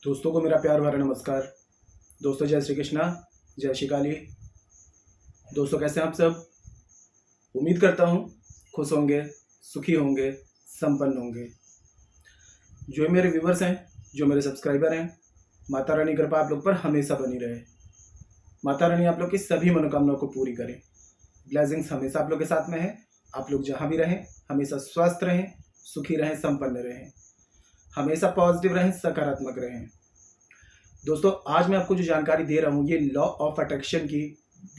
दोस्तों को मेरा प्यार भरा नमस्कार। दोस्तों जय श्री कृष्णा, जय श्री काली। दोस्तों कैसे हैं आप सब? उम्मीद करता हूँ खुश होंगे, सुखी होंगे, संपन्न होंगे। जो मेरे व्यूवर्स हैं, जो मेरे सब्सक्राइबर हैं, माता रानी की कृपा आप लोग पर हमेशा बनी रहे। माता रानी आप लोग की सभी मनोकामनाओं को पूरी करें। ब्लेसिंग्स हमेशा आप लोग के साथ में है। आप लोग जहाँ भी रहें हमेशा स्वस्थ रहें, सुखी रहें, संपन्न रहें, हमेशा पॉजिटिव रहें, सकारात्मक रहें। दोस्तों आज मैं आपको जो जानकारी दे रहा हूँ ये लॉ ऑफ अट्रैक्शन की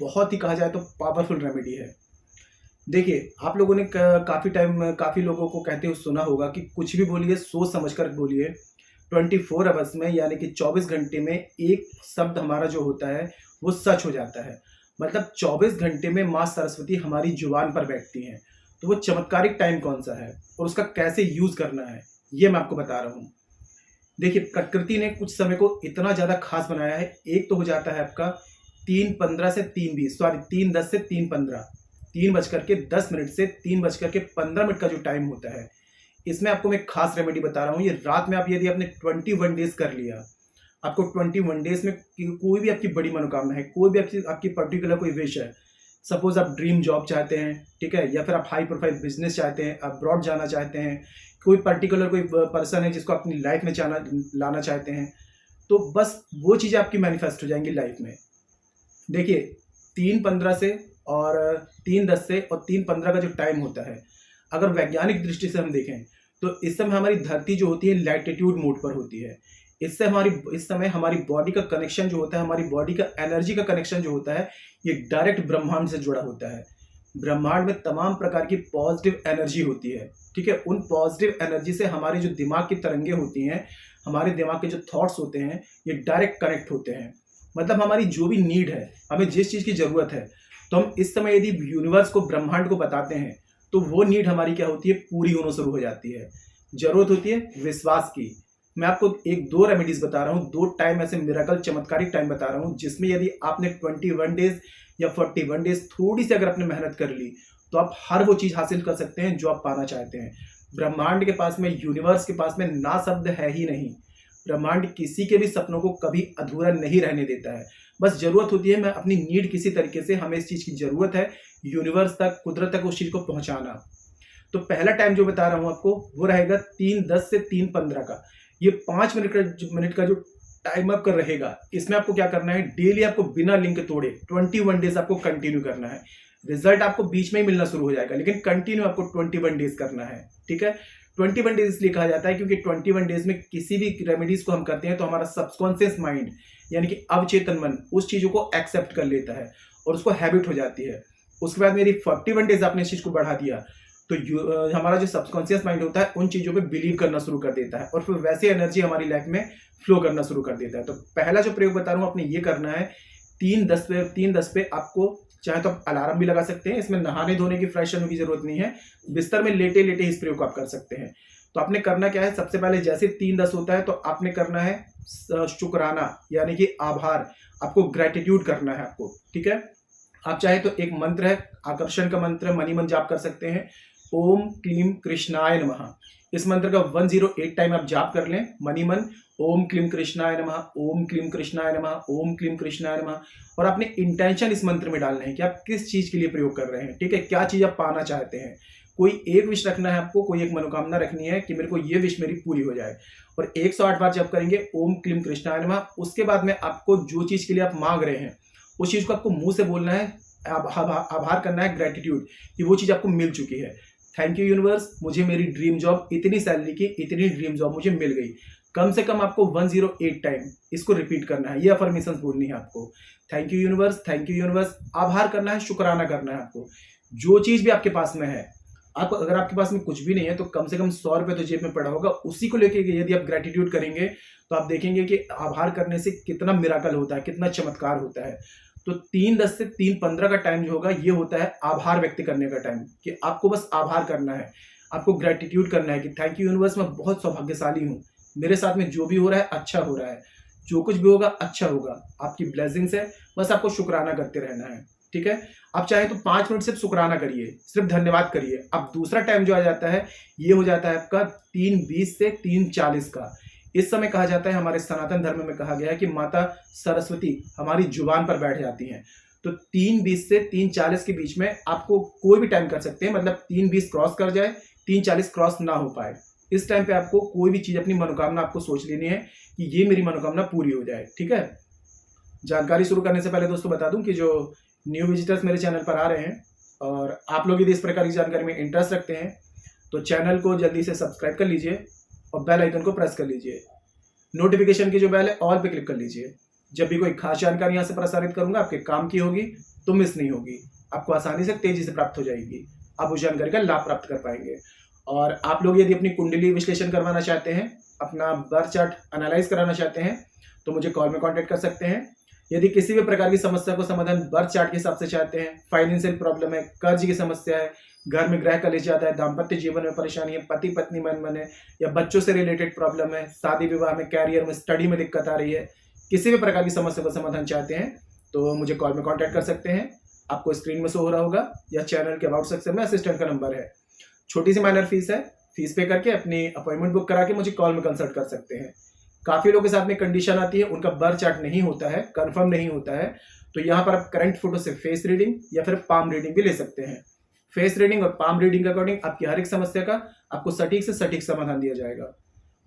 बहुत ही कहा जाए तो पावरफुल रेमेडी है। देखिए आप लोगों ने काफ़ी लोगों को कहते हुए सुना होगा कि कुछ भी बोलिए सोच समझ कर बोलिए। 24 आवर्स में यानी कि 24 घंटे में एक शब्द हमारा जो होता है वो सच हो जाता है। मतलब 24 घंटे में माँ सरस्वती हमारी जुबान पर बैठती हैं। तो वो चमत्कारिक टाइम कौन सा है और उसका कैसे यूज़ करना है ये मैं आपको बता रहा हूँ। देखिए प्रकृति ने कुछ समय को इतना ज़्यादा खास बनाया है। एक तो हो जाता है आपका 3:15 से 3:20, सॉरी 3:10 से 3:15, 3:10 से 3:15 का जो टाइम होता है, इसमें आपको मैं एक खास रेमेडी बता रहा हूँ। ये रात में आप यदि आपने 21 डेज कर लिया, आपको 21 डेज में कोई भी आपकी बड़ी मनोकामना है, कोई भी आपकी पर्टिकुलर कोई विश है, सपोज आप ड्रीम जॉब चाहते हैं, ठीक है, या फिर आप हाई प्रोफाइल बिजनेस चाहते हैं, आप अब्रॉड जाना चाहते हैं, कोई पर्टिकुलर कोई पर्सन है जिसको अपनी लाइफ में लाना चाहते हैं, तो बस वो चीज़ें आपकी मैनिफेस्ट हो जाएंगी लाइफ में। देखिए 3:15 से और 3:10 से और 3:15 का जो टाइम होता है, अगर वैज्ञानिक दृष्टि से हम देखें तो इस समय हमारी धरती जो होती है लैटिट्यूड मोड पर होती है। इस समय हमारी बॉडी का कनेक्शन जो होता है, हमारी बॉडी का एनर्जी का कनेक्शन जो होता है, ये डायरेक्ट ब्रह्मांड से जुड़ा होता है। ब्रह्मांड में तमाम प्रकार की पॉजिटिव एनर्जी होती है, ठीक है। उन पॉजिटिव एनर्जी से हमारे जो दिमाग की तरंगे होती हैं, हमारे दिमाग के जो थॉट्स होते हैं, ये डायरेक्ट कनेक्ट होते हैं। मतलब हमारी जो भी नीड है, हमें जिस चीज़ की ज़रूरत है, तो हम इस समय यदि यूनिवर्स को, ब्रह्मांड को बताते हैं, तो वो नीड हमारी क्या होती है, पूरी होना शुरू हो जाती है। ज़रूरत होती है विश्वास की। मैं आपको 1-2 रेमेडीज बता रहा हूँ, 2 टाइम ऐसे मिरेकल चमत्कारिक टाइम बता रहा हूँ, जिसमें यदि आपने 21 डेज या 41 डेज थोड़ी सी अगर आपने मेहनत कर ली, तो आप हर वो चीज़ हासिल कर सकते हैं जो आप पाना चाहते हैं। ब्रह्मांड के पास में, यूनिवर्स के पास में ना शब्द है ही नहीं। ब्रह्मांड किसी के भी सपनों को कभी अधूरा नहीं रहने देता है। बस ज़रूरत होती है मैं अपनी नीड किसी तरीके से, हमें इस चीज़ की ज़रूरत है, यूनिवर्स तक, कुदरत तक उस चीज़ को पहुँचाना। तो पहला टाइम जो बता रहा हूँ आपको वो रहेगा 3:10 से 3:15 का। ये 5 मिनट का जो टाइम आपका रहेगा, इसमें आपको क्या करना है, डेली आपको बिना लिंक तोड़े 21 डेज आपको कंटिन्यू करना है। रिजल्ट आपको बीच में ही मिलना शुरू हो जाएगा, लेकिन कंटिन्यू आपको 21 डेज करना है, ठीक है। 21 डेज इसलिए कहा जाता है क्योंकि 21 डेज में किसी भी रेमेडीज को हम करते हैं तो हमारा सबकॉन्शियस माइंड यानी कि अवचेतन मन उस चीज़ों को एक्सेप्ट कर लेता है और उसको हैबिट हो जाती है। उसके बाद मेरी 41 डेज आपने इस चीज़ को बढ़ा दिया तो हमारा जो सबकॉन्शियस माइंड होता है उन चीज़ों पे बिलीव करना शुरू कर देता है और फिर वैसे एनर्जी हमारी लाइफ में फ्लो करना शुरू कर देता है। तो पहला जो प्रयोग बता रहा हूँ आपने ये करना है 3:10 पे आपको, चाहे तो आप अलार्म भी लगा सकते हैं, इसमें नहाने धोने की फ्रेश होने की जरूरत नहीं है, बिस्तर में लेटे लेटे इस प्रयोग को आप कर सकते हैं। तो आपने करना क्या है, सबसे पहले जैसे 3:10 होता है तो आपने करना है शुक्राना यानी कि आभार, आपको ग्रेटिट्यूड करना है आपको, ठीक है। आप चाहे तो एक मंत्र है, आकर्षण का मंत्र, मनी मंत्र जाप कर सकते हैं, ओम क्लीम कृष्णाय नमः। इस मंत्र का 108 टाइम आप जाप कर लें, मनी मन, ओम क्लीम कृष्णाय नमः, ओम क्लीम कृष्णाय नमः, ओम क्लीम कृष्णाय नमः। और आपने इंटेंशन इस मंत्र में डालना है कि आप किस चीज के लिए प्रयोग कर रहे हैं, ठीक है, क्या चीज आप पाना चाहते हैं। कोई एक विश रखना है आपको, कोई एक मनोकामना रखनी है कि मेरे को ये विश मेरी पूरी हो जाए, और 108 बार जप करेंगे ओम क्लीम कृष्णाय नमः। उसके बाद में आपको जो चीज के लिए आप मांग रहे हैं उस चीज को आपको मुंह से बोलना है, आभार करना है, ग्रेटिट्यूड कि वो चीज आपको मिल चुकी है। थैंक यू यूनिवर्स, मुझे मेरी ड्रीम जॉब, इतनी सैलरी की इतनी ड्रीम जॉब मुझे मिल गई। कम से कम आपको 108 टाइम इसको रिपीट करना है, ये अफर्मेशंस बोलनी है आपको। Thank you universe, thank you universe, आभार करना है, शुक्राना करना है आपको। जो चीज भी आपके पास में है, आप अगर आपके पास में कुछ भी नहीं है तो कम से कम 100 रुपये तो जेब में पड़ा होगा, उसी को लेके यदि आप ग्रेटिट्यूड करेंगे तो आप देखेंगे कि आभार करने से कितना मिराकल होता है, कितना चमत्कार होता है। तो 3:10 से 3:15 का टाइम जो होगा ये होता है आभार व्यक्त करने का टाइम, कि आपको बस आभार करना है, आपको ग्रेटिट्यूड करना है कि थैंक यू यूनिवर्स, मैं बहुत सौभाग्यशाली हूँ, मेरे साथ में जो भी हो रहा है अच्छा हो रहा है, जो कुछ भी होगा अच्छा होगा, आपकी ब्लेसिंग्स है, बस आपको शुक्राना करते रहना है, ठीक है। आप चाहे तो 5 मिनट सिर्फ शुक्राना करिए, सिर्फ धन्यवाद करिए। अब दूसरा टाइम जो आ जाता है ये हो जाता है आपका 3:20 से 3:40 का। इस समय कहा जाता है, हमारे सनातन धर्म में कहा गया है कि माता सरस्वती हमारी जुबान पर बैठ जाती हैं। तो 3:20 से 3:40 के बीच में आपको कोई भी टाइम कर सकते हैं, मतलब 3:20 क्रॉस कर जाए, 3:40 क्रॉस ना हो पाए, इस टाइम पे आपको कोई भी चीज, अपनी मनोकामना आपको सोच लेनी है कि ये मेरी मनोकामना पूरी हो जाए। ठीक है। जानकारी शुरू करने से पहले दोस्तों बता दूं कि जो न्यू विजिटर्स मेरे चैनल पर आ रहे हैं और आप लोग यदि इस प्रकार की जानकारी में इंटरेस्ट रखते हैं तो चैनल को जल्दी से सब्सक्राइब कर लीजिए और बेल आइकन को प्रेस कर लीजिए। नोटिफिकेशन की जो बेल है ऑल पे क्लिक कर लीजिए। जब भी कोई खास जानकारी यहाँ से प्रसारित करूंगा आपके काम की होगी तो मिस नहीं होगी, आपको आसानी से तेजी से प्राप्त हो जाएगी, आप उस जानकारी का लाभ प्राप्त कर पाएंगे। और आप लोग यदि अपनी कुंडली विश्लेषण करवाना चाहते हैं, अपना बर्थ चार्ट एनालाइज कराना चाहते हैं तो मुझे कॉल में कॉन्टेक्ट कर सकते हैं। यदि किसी भी प्रकार की समस्या को समाधान बर्थ चार्ट के हिसाब से चाहते हैं, फाइनेंशियल प्रॉब्लम है, कर्ज की समस्या है, घर में ग्रह कलेश ज्यादा है, दाम्पत्य जीवन में परेशानी है, पति पत्नी मन है, या बच्चों से रिलेटेड प्रॉब्लम है, शादी विवाह में, कैरियर में, स्टडी में दिक्कत आ रही है, किसी भी प्रकार की समस्या का समाधान चाहते हैं तो मुझे कॉल में कॉन्टैक्ट कर सकते हैं। आपको स्क्रीन में शो हो रहा होगा या चैनल के अबाउट सेक्शन में असिस्टेंट का नंबर है। छोटी सी माइनर फीस है, फीस पे करके अपनी अपॉइंटमेंट बुक करा के मुझे कॉल में कंसल्ट कर सकते हैं। काफी लोगों के साथ में कंडीशन आती है, उनका बर्थ चार्ट नहीं होता है, कंफर्म नहीं होता है, तो यहाँ पर आप करंट फोटो से फेस रीडिंग या फिर पाम रीडिंग भी ले सकते हैं। फेस रीडिंग और पाम रीडिंग के अकॉर्डिंग आपकी हर एक समस्या का आपको सटीक से सटीक समाधान दिया जाएगा।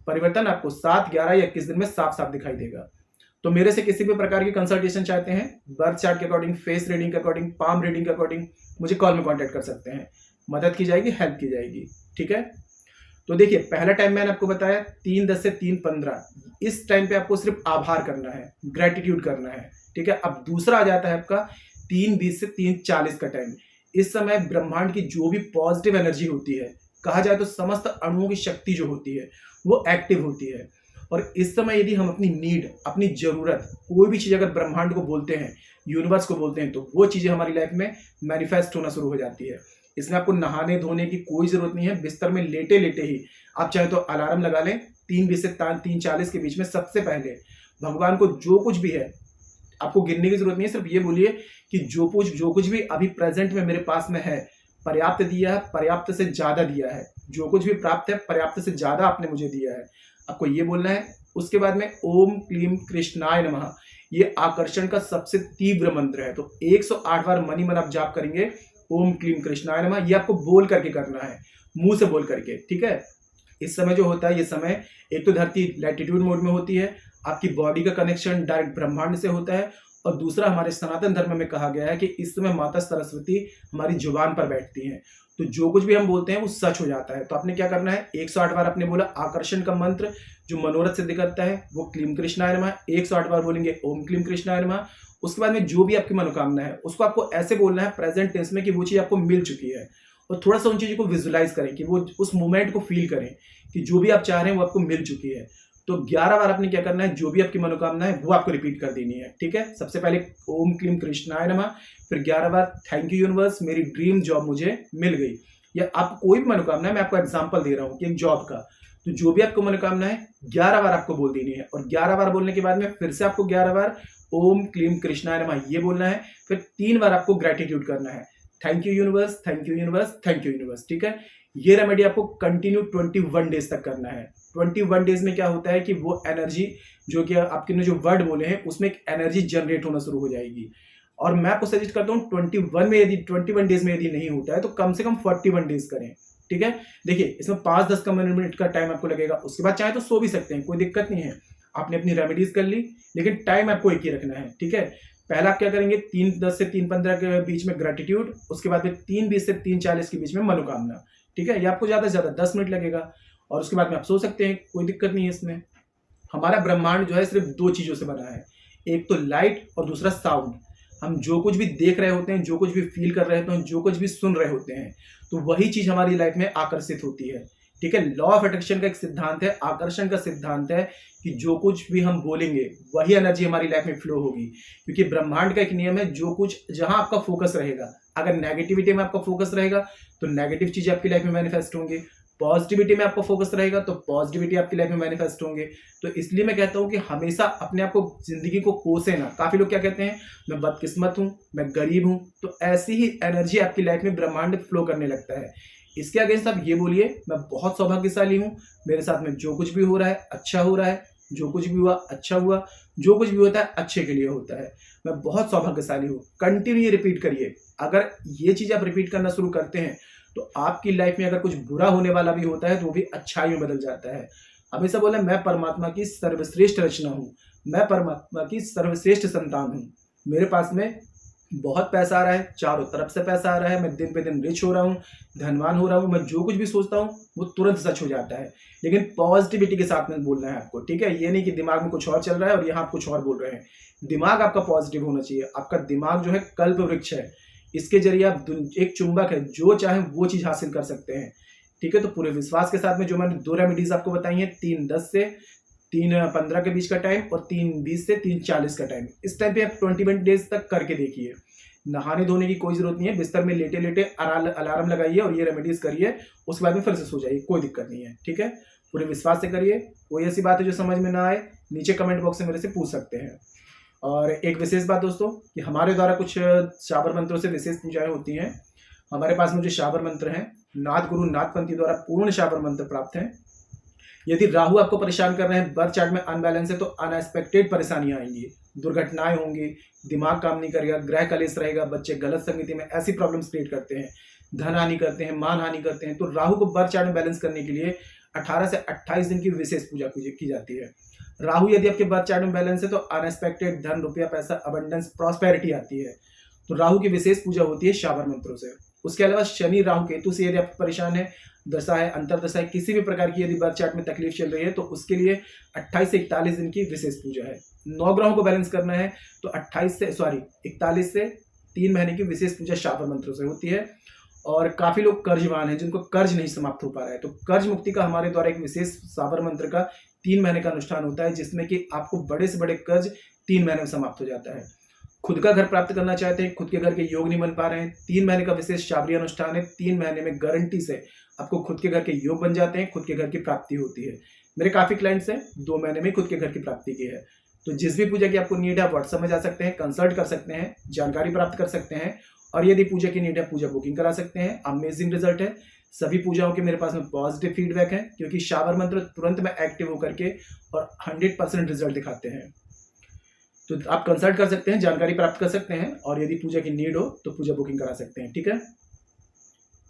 परिवर्तन आपको 7, 11 या 21 दिन में साफ साफ दिखाई देगा। तो मेरे से किसी भी प्रकार की कंसल्टेशन चाहते हैं, बर्थ चार्ट के अकॉर्डिंग, फेस रीडिंग के अकॉर्डिंग, पाम रीडिंग के अकॉर्डिंग, मुझे कॉल में कॉन्टैक्ट कर सकते हैं। मदद की जाएगी, हेल्प की जाएगी। ठीक है। तो देखिए, पहला टाइम मैंने आपको बताया 3:10 से 3:15, इस टाइम पे आपको सिर्फ आभार करना है, ग्रेटिट्यूड करना है। ठीक है। अब दूसरा आ जाता है आपका 3:20 से 3:40 का टाइम। इस समय ब्रह्मांड की जो भी पॉजिटिव एनर्जी होती है, कहा जाए तो समस्त अणुओं की शक्ति जो होती है वो एक्टिव होती है। और इस समय यदि हम अपनी नीड, अपनी जरूरत, कोई भी चीज अगर ब्रह्मांड को बोलते हैं, यूनिवर्स को बोलते हैं, तो वो चीजें हमारी लाइफ में मैनिफेस्ट होना शुरू हो जाती है। इसमें आपको नहाने धोने की कोई जरूरत नहीं है। बिस्तर में लेटे लेटे ही आप चाहे तो अलार्म लगा लें, 3:20 से 3:40 के बीच में सबसे पहले भगवान को जो कुछ भी है, आपको गिनने की जरूरत नहीं है, सिर्फ ये बोलिए कि जो कुछ भी अभी प्रेजेंट में मेरे पास में है, पर्याप्त दिया है, पर्याप्त से ज्यादा दिया है, जो कुछ भी प्राप्त है पर्याप्त से ज्यादा आपने मुझे दिया है, आपको ये बोलना है। उसके बाद में ओम क्लीम कृष्णाय नमः, ये आकर्षण का सबसे तीव्र मंत्र है। तो 108 बार मनी मन आप जाप करेंगे, ओम क्लीम कृष्णाय नमः, ये आपको बोल करके करना है, मुंह से बोल करके। ठीक है। इस समय जो होता है, ये समय एक तो धरती लैटिट्यूड मोड में होती है, आपकी बॉडी का कनेक्शन डायरेक्ट ब्रह्मांड से होता है, और दूसरा हमारे सनातन धर्म में कहा गया है कि इस समय माता सरस्वती हमारी जुबान पर बैठती हैं, तो जो कुछ भी हम बोलते हैं वो सच हो जाता है। तो आपने क्या करना है, 108 बार आपने बोला आकर्षण का मंत्र जो मनोरथ सिद्ध करता है वो क्लीम कृष्णाय नमः, 108 बार बोलेंगे ओम क्लीम कृष्णाय नमः। उसके बाद में जो भी आपकी मनोकामना है उसको आपको ऐसे बोलना है प्रेजेंट टेंस में कि वो चीज आपको मिल चुकी है, और थोड़ा सा उन चीजों को विजुलाइज करें कि वो उस मोमेंट को फील करें कि जो भी आप चाह रहे हैं वो आपको मिल चुकी है। तो 11 बार आपने क्या करना है, जो भी आपकी मनोकामना है वो आपको रिपीट कर देनी है। ठीक है। सबसे पहले ओम क्लीम कृष्णाय नमः, फिर 11 बार थैंक यू यूनिवर्स, मेरी ड्रीम जॉब मुझे मिल गई। या आप कोई भी मनोकामना है, मैं आपको एग्जांपल दे रहा हूँ कि एक जॉब का, तो जो भी आपको मनोकामना है 11 बार आपको बोल देनी है, और 11 बार बोलने के बाद में फिर से आपको 11 बार ओम क्लीम कृष्णाय नमः ये बोलना है, फिर 3 बार आपको ग्रेटिट्यूड करना है, thank you universe, thank you universe, thank you universe. ठीक है। ये रेमेडी आपको कंटिन्यू 21 डेज तक करना है। 21 डेज में क्या होता है कि वो एनर्जी जो कि आपके ने जो वर्ड बोले हैं उसमें एक एनर्जी जनरेट होना शुरू हो जाएगी। और मैं आपको सजेस्ट करता हूँ 21 डेज में यदि नहीं होता है तो कम से कम 41 डेज करें। ठीक है। देखिए, इसमें 5-10 मिनट का टाइम आपको लगेगा, उसके बाद चाहे तो सो भी सकते हैं, कोई दिक्कत नहीं है। आपने अपनी रेमेडीज कर ली, लेकिन टाइम आपको एक ही रखना है। ठीक है। पहला आप क्या करेंगे, 3:10 से 3:15 के बीच में ग्रेटिट्यूड, उसके बाद में 3:20 से 3:40 के बीच में मनोकामना। ठीक है। ये आपको ज्यादा से ज्यादा 10 मिनट लगेगा, और उसके बाद में आप सो सकते हैं, कोई दिक्कत नहीं है इसमें। हमारा ब्रह्मांड जो है सिर्फ 2 चीजों से बना है, एक तो लाइट और दूसरा साउंड। हम जो कुछ भी देख रहे होते हैं, जो कुछ भी फील कर रहे होते हैं, जो कुछ भी सुन रहे होते हैं, तो वही चीज हमारी लाइफ में आकर्षित होती है। ठीक है। लॉ ऑफ अट्रैक्शन का एक सिद्धांत है, आकर्षण का सिद्धांत है कि जो कुछ भी हम बोलेंगे वही एनर्जी हमारी लाइफ में फ्लो होगी, क्योंकि ब्रह्मांड का एक नियम है, जो कुछ जहां आपका फोकस रहेगा, अगर नेगेटिविटी में आपका फोकस रहेगा तो नेगेटिव चीजें आपकी लाइफ में मैनिफेस्ट होंगे, पॉजिटिविटी में आपको फोकस रहेगा तो पॉजिटिविटी आपकी लाइफ में मैनिफेस्ट होंगे। तो इसलिए मैं कहता हूं कि हमेशा अपने आप को, जिंदगी को कोसे ना। काफी लोग क्या कहते हैं, मैं बदकिस्मत हूं, मैं गरीब हूं, तो ऐसी ही एनर्जी आपकी लाइफ में ब्रह्मांड फ्लो करने लगता है। इसके अगेंस्ट आप ये बोलिए मैं बहुत सौभाग्यशाली हूँ, मेरे साथ में जो कुछ भी हो रहा है अच्छा हो रहा है, जो कुछ भी हुआ अच्छा हुआ, जो कुछ भी होता है अच्छे के लिए होता है, मैं बहुत सौभाग्यशाली हूँ। कंटिन्यू रिपीट करिए। अगर ये चीज़ आप रिपीट करना शुरू करते हैं तो आपकी लाइफ में अगर कुछ बुरा होने वाला भी होता है तो वो भी अच्छाई में बदल जाता है। हमेशा बोले मैं परमात्मा की सर्वश्रेष्ठ रचना हूँ, मैं परमात्मा की सर्वश्रेष्ठ संतान हूँ, मेरे पास में बहुत पैसा आ रहा है, चारों तरफ से पैसा आ रहा है, मैं दिन पे दिन रिच हो रहा हूँ, धनवान हो रहा हूँ, मैं जो कुछ भी सोचता हूँ वो तुरंत सच हो जाता है। लेकिन पॉजिटिविटी के साथ में बोलना है आपको, ठीक है? ये नहीं कि दिमाग में कुछ और चल रहा है और यहाँ आप कुछ और बोल रहे हैं। दिमाग आपका पॉजिटिव होना चाहिए। आपका दिमाग जो है कल्प वृक्ष है, इसके जरिए आप एक चुंबक है, जो चाहे वो चीज़ हासिल कर सकते हैं, ठीक है? तो पूरे विश्वास के साथ में जो मैंने 2 रेमेडीज आपको बताई हैं, 3:10 से 3:15 के बीच का टाइम और 3:20 से 3:40 का टाइम, इस टाइम पे आप 21 डेज तक करके देखिए। नहाने धोने की कोई जरूरत नहीं है, बिस्तर में लेटे लेटे अलार्म लगाइए और ये रेमेडीज करिए, उसके बाद में फिर से सो जाइए, कोई दिक्कत नहीं है, ठीक है? पूरे विश्वास से करिए। कोई ऐसी बात है जो समझ में ना आए, नीचे कमेंट बॉक्स में मेरे से पूछ सकते हैं। और एक विशेष बात दोस्तों कि हमारे द्वारा कुछ शाबर मंत्रों से विशेष पूजाएं होती हैं। हमारे पास में जो शाबर मंत्र हैं, नाथ गुरु नाथपंथी द्वारा पूर्ण शाबर मंत्र प्राप्त हैं। यदि राहु आपको परेशान कर रहे हैं, बर्थ चार्ट में अनबैलेंस है, तो अनएक्सपेक्टेड परेशानियां आएंगी, दुर्घटनाएं होंगी, दिमाग काम नहीं करेगा, ग्रह कलेश रहेगा, बच्चे गलत संगति में ऐसी प्रॉब्लम्स क्रिएट करते हैं, धन हानि करते हैं, मान हानि करते हैं। तो राहु को बर्थ चार्ट में बैलेंस करने के लिए 18 से 28 दिन की विशेष पूजा की जाती है। राहु यदि आपके बर्थ चार्ट में बैलेंस है तो अनएक्सपेक्टेड धन, रुपया, पैसा, अबंडेंस, प्रॉस्पेरिटी आती है। तो राहु की विशेष पूजा होती है शाबर मंत्रों से। उसके अलावा शनि राहु केतु से यदि आप परेशान है, दशा है, अंतरदशा है, किसी भी प्रकार की यदि बर्थ चार्ट में तकलीफ चल रही है, तो उसके लिए 28 से 41 दिन की विशेष पूजा है। 9 ग्रहों को बैलेंस करना है तो 41 से 3 महीने की विशेष पूजा शाबर मंत्रों से होती है। और काफी लोग कर्जवान हैं जिनको कर्ज नहीं समाप्त हो पा रहा है, तो कर्ज मुक्ति का हमारे द्वारा एक विशेष शाबर मंत्र का 3 महीने का अनुष्ठान होता है, जिसमें कि आपको बड़े से बड़े कर्ज 3 महीने में समाप्त हो जाता है। खुद का घर प्राप्त करना चाहते हैं, खुद के घर के योग नहीं बन पा रहे हैं, 3 महीने का विशेष शाबरी अनुष्ठान है। 3 महीने में गारंटी से आपको खुद के घर के योग बन जाते हैं, खुद के घर की प्राप्ति होती है। मेरे काफी क्लाइंट्स हैं 2 महीने में खुद के घर की प्राप्ति की है। तो जिस भी पूजा की आपको नीड है, आप व्हाट्सएप में जा सकते हैं, कंसल्ट कर सकते हैं, जानकारी प्राप्त कर सकते हैं, और यदि पूजा की नीड है पूजा बुकिंग करा सकते हैं। अमेजिंग रिजल्ट है। सभी पूजाओं के मेरे पास में पॉजिटिव फीडबैक है, क्योंकि शाबर मंत्र तुरंत में एक्टिव होकर के और 100% रिजल्ट दिखाते हैं। तो आप कंसल्ट कर सकते हैं, जानकारी प्राप्त कर सकते हैं, और यदि पूजा की नीड हो तो पूजा बुकिंग करा सकते हैं, ठीक है?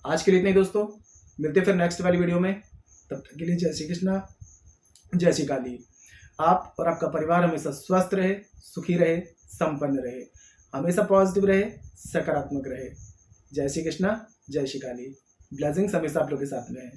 आज के लिए इतना ही दोस्तों, मिलते हैं फिर नेक्स्ट वाली वीडियो में। तब तक के लिए जय श्री कृष्णा, जय श्री काली। आप और आपका परिवार हमेशा स्वस्थ रहे, सुखी रहे, संपन्न रहे, हमेशा पॉजिटिव रहे, सकारात्मक रहे। जय श्री कृष्णा, जय श्री काली। ब्लेसिंग्स हमेशा आप लोग के साथ में है।